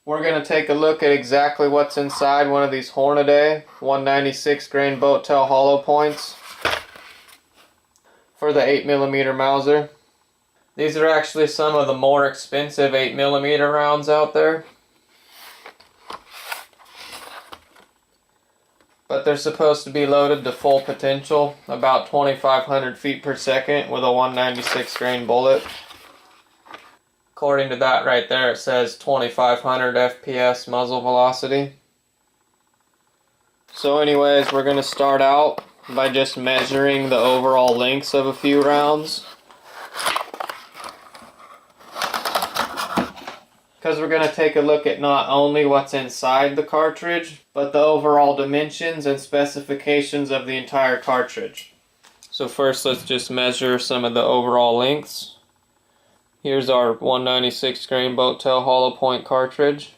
We're going to take a look at exactly what's inside one of these Hornady 196 grain boat tail hollow points for the 8mm Mauser. These are actually some of the more expensive 8mm rounds out there, but they're supposed to be loaded to full potential, about 2,500 feet per second with a 196 grain bullet. According to that right there, it says 2,500 FPS muzzle velocity. So anyways, we're going to start out by just measuring the overall lengths of a few rounds, because we're going to take a look at not only what's inside the cartridge, but the overall dimensions and specifications of the entire cartridge. So first, let's just measure some of the overall lengths. Here's our 196 grain boat tail hollow point cartridge.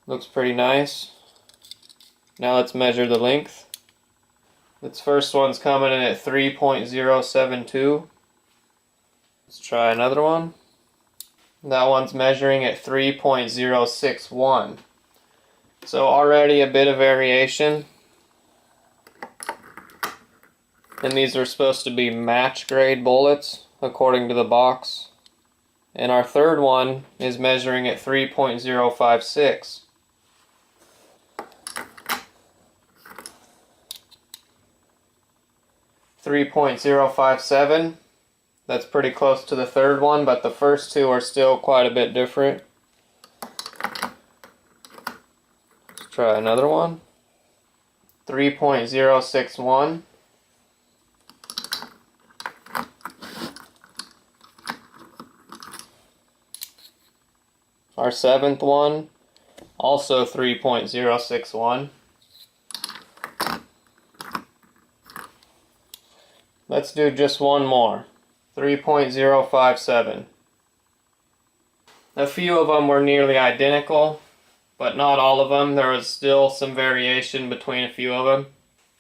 Looks pretty nice. Now let's measure the length. This first one's coming in at 3.072. Let's try another one. That one's measuring at 3.061. So already a bit of variation. And these are supposed to be match grade bullets according to the box. And our third one is measuring at 3.056. .057. That's pretty close to the third one, but the first two are still quite a bit different. Let's try another one. 3.061. Our seventh one, also 3.061. Let's do just one more. 3.057. A few of them were nearly identical, but not all of them. There was still some variation between a few of them.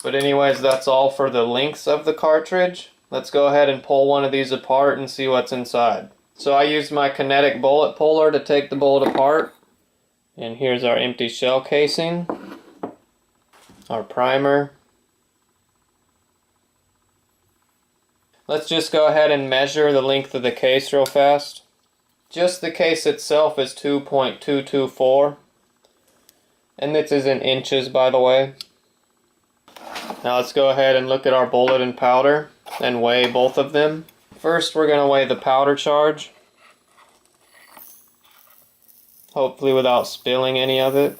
But anyways, that's all for the lengths of the cartridge. Let's go ahead and pull one of these apart and see what's inside. So I used my kinetic bullet puller to take the bullet apart. And here's our empty shell casing, our primer. Let's just go ahead and measure the length of the case real fast. Just the case itself is 2.224. And this is in inches, by the way. Now let's go ahead and look at our bullet and powder and weigh both of them. First, we're going to weigh the powder charge, hopefully without spilling any of it.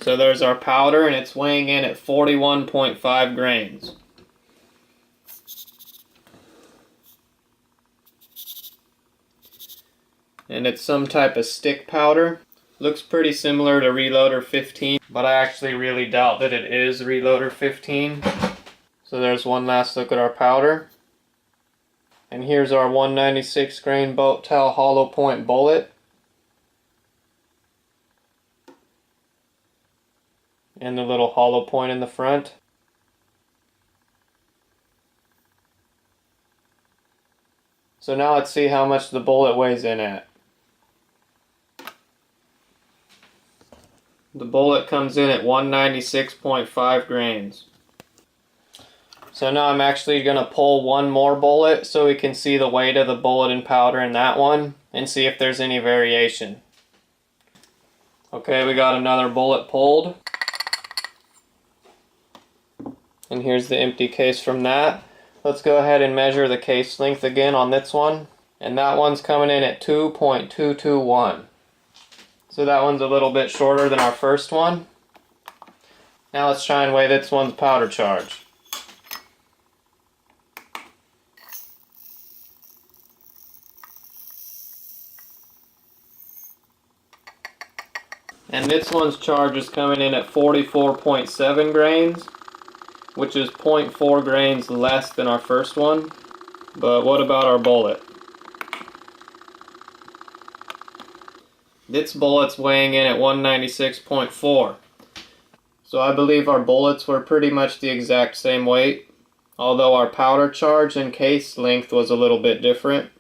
So there's our powder, and it's weighing in at 41.5 grains. And it's some type of stick powder. Looks pretty similar to Reloader 15, but I actually really doubt that it is Reloader 15. So there's one last look at our powder. And here's our 196 grain boat tail hollow point bullet. And the little hollow point in the front. So now let's see how much the bullet weighs in at. The bullet comes in at 196.5 grains. So now I'm actually going to pull one more bullet so we can see the weight of the bullet and powder in that one and see if there's any variation. Okay, we got another bullet pulled. And here's the empty case from that. Let's go ahead and measure the case length again on this one. And that one's coming in at 2.221. So that one's a little bit shorter than our first one. Now let's try and weigh this one's powder charge. And this one's charge is coming in at 44.7 grains, which is 0.4 grains less than our first one. But what about our bullet? This bullet's weighing in at 196.4. So I believe our bullets were pretty much the exact same weight, although our powder charge and case length was a little bit different.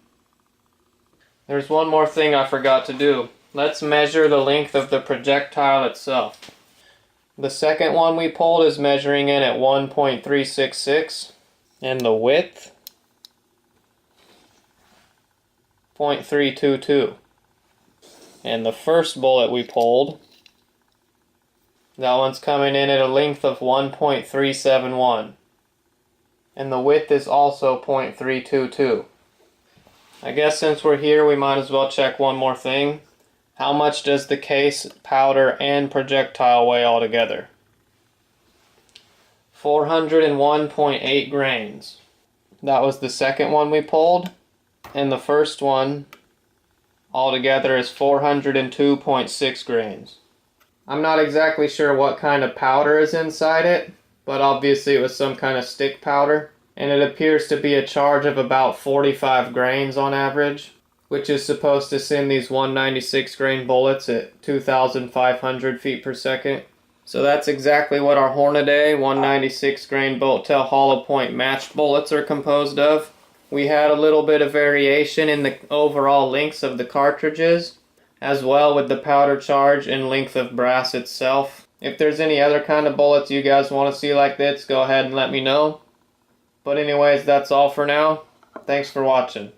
There's one more thing I forgot to do. Let's measure the length of the projectile itself. The second one we pulled is measuring in at 1.366, and the width 0.322. And the first bullet we pulled, that one's coming in at a length of 1.371. And the width is also 0.322. I guess since we're here, we might as well check one more thing. How much does the case, powder, and projectile weigh altogether? 401.8 grains. That was the second one we pulled, and the first one altogether is 402.6 grains. I'm not exactly sure what kind of powder is inside it, but obviously it was some kind of stick powder. And it appears to be a charge of about 45 grains on average, which is supposed to send these 196 grain bullets at 2,500 feet per second. So that's exactly what our Hornady 196 grain bolt tail hollow point match bullets are composed of. We had a little bit of variation in the overall lengths of the cartridges, as well with the powder charge and length of brass itself. If there's any other kind of bullets you guys want to see like this, go ahead and let me know. But anyways, that's all for now. Thanks for watching.